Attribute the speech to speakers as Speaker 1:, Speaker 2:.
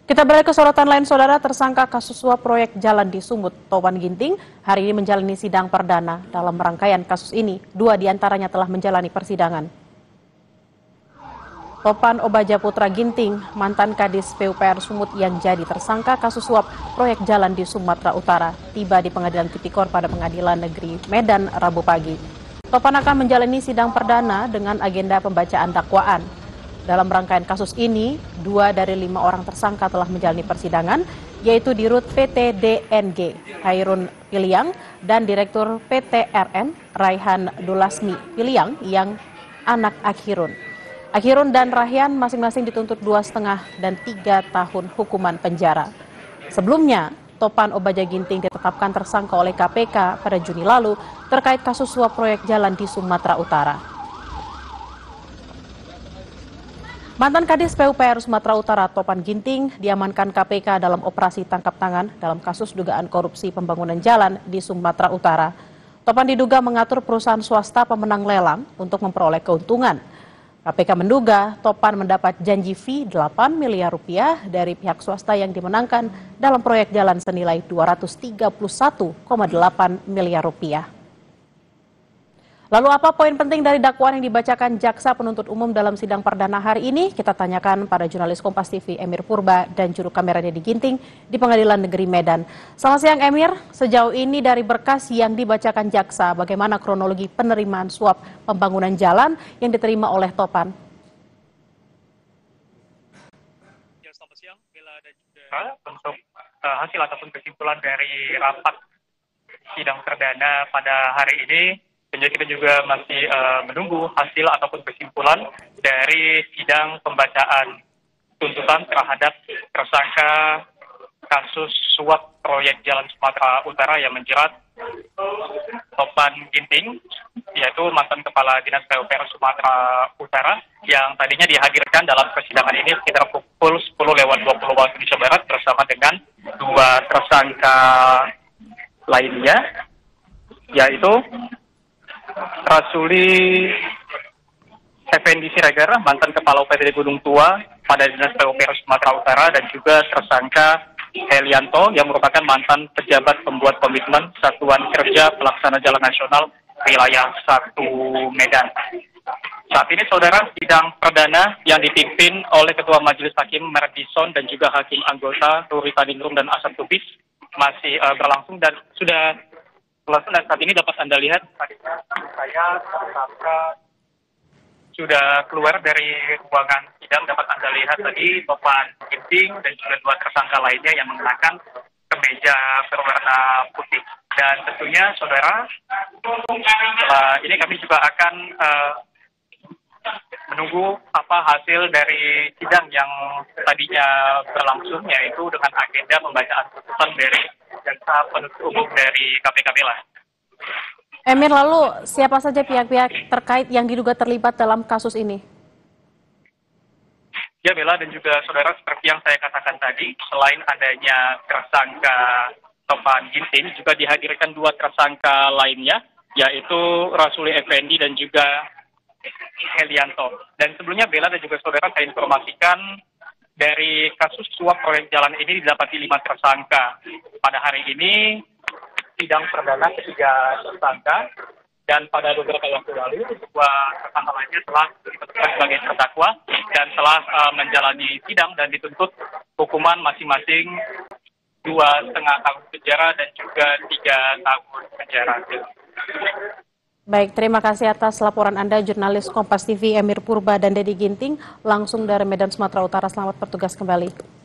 Speaker 1: Kita beralih ke sorotan lain, saudara. Tersangka kasus suap proyek jalan di Sumut, Topan Ginting, hari ini menjalani sidang perdana. Dalam rangkaian kasus ini, 2 diantaranya telah menjalani persidangan. Topan Obaja Putra Ginting, mantan Kadis PUPR Sumut yang jadi tersangka kasus suap proyek jalan di Sumatera Utara, tiba di Pengadilan Tipikor pada Pengadilan Negeri Medan Rabu pagi. Topan akan menjalani sidang perdana dengan agenda pembacaan dakwaan. Dalam rangkaian kasus ini, 2 dari 5 orang tersangka telah menjalani persidangan, yaitu Dirut PT DNG, Hairun Piliang, dan Direktur PT RN, Raihan Dulasmi Piliang, yang anak Akhirun. Akhirun dan Raihan masing-masing dituntut 2,5 dan 3 tahun hukuman penjara. Sebelumnya, Topan Obaja Ginting ditetapkan tersangka oleh KPK pada Juni lalu terkait kasus suap proyek jalan di Sumatera Utara. Mantan Kadis PUPR Sumatera Utara Topan Ginting diamankan KPK dalam operasi tangkap tangan dalam kasus dugaan korupsi pembangunan jalan di Sumatera Utara. Topan diduga mengatur perusahaan swasta pemenang lelang untuk memperoleh keuntungan. KPK menduga Topan mendapat janji fee 8 miliar rupiah dari pihak swasta yang dimenangkan dalam proyek jalan senilai 231,8 miliar rupiah. Lalu apa poin penting dari dakwaan yang dibacakan Jaksa Penuntut Umum dalam sidang perdana hari ini? Kita tanyakan pada jurnalis Kompas TV Emir Purba dan juru kamera Dedi Ginting di Pengadilan Negeri Medan. Selamat siang Emir, sejauh ini dari berkas yang dibacakan Jaksa, bagaimana kronologi penerimaan suap pembangunan jalan yang diterima oleh Topan?
Speaker 2: Ya, selamat siang, Bella dan juga untuk hasil ataupun kesimpulan dari rapat sidang perdana pada hari ini. Kita juga masih menunggu hasil ataupun kesimpulan dari sidang pembacaan tuntutan terhadap tersangka kasus suap proyek jalan Sumatera Utara yang menjerat Topan Ginting, yaitu mantan Kepala Dinas PUPR Sumatera Utara yang tadinya dihadirkan dalam persidangan ini sekitar pukul 10:20 waktu Indonesia Barat bersama dengan 2 tersangka lainnya, yaitu Rasuli Effendi Siregar, mantan Kepala UPTD Gunung Tua pada Dinas PUPR Sumatera Utara, dan juga tersangka Helianto yang merupakan mantan pejabat pembuat komitmen Satuan Kerja Pelaksana Jalan Nasional Wilayah 1 Medan. Saat ini saudara, sidang perdana yang dipimpin oleh Ketua Majelis Hakim Merdison dan juga Hakim Anggota Ruri Taningrum dan Asap Tubis masih berlangsung dan sudah berlangsung, dan saat ini dapat Anda lihat saya tersangka sudah keluar dari ruangan sidang. Dapat Anda lihat tadi Topan Ginting dan juga 2 tersangka lainnya yang mengenakan kemeja berwarna putih. Dan tentunya saudara, ini kami juga akan menunggu apa hasil dari sidang yang tadinya berlangsung, yaitu dengan agenda pembacaan putusan dari Jaksa Penuntut Umum dari KPK. Bella.
Speaker 1: Emir, lalu siapa saja pihak-pihak terkait yang diduga terlibat dalam kasus ini?
Speaker 2: Ya Bella dan juga saudara, seperti yang saya katakan tadi, selain adanya tersangka Topan Ginting, juga dihadirkan 2 tersangka lainnya, yaitu Rasuli Effendi dan juga Helianto. Dan sebelumnya Bella dan juga saudara, saya informasikan dari kasus suap proyek jalan ini didapati 5 tersangka. Pada hari ini sidang perdana ketiga tersangka, dan pada beberapa waktu lalu 2 tersangka lainnya telah ditetapkan sebagai terdakwa dan telah menjalani sidang dan dituntut hukuman masing-masing 2,5 tahun penjara dan juga 3 tahun penjara.
Speaker 1: Baik, terima kasih atas laporan Anda, jurnalis Kompas TV Emir Purba dan Dedi Ginting, langsung dari Medan, Sumatera Utara. Selamat bertugas kembali.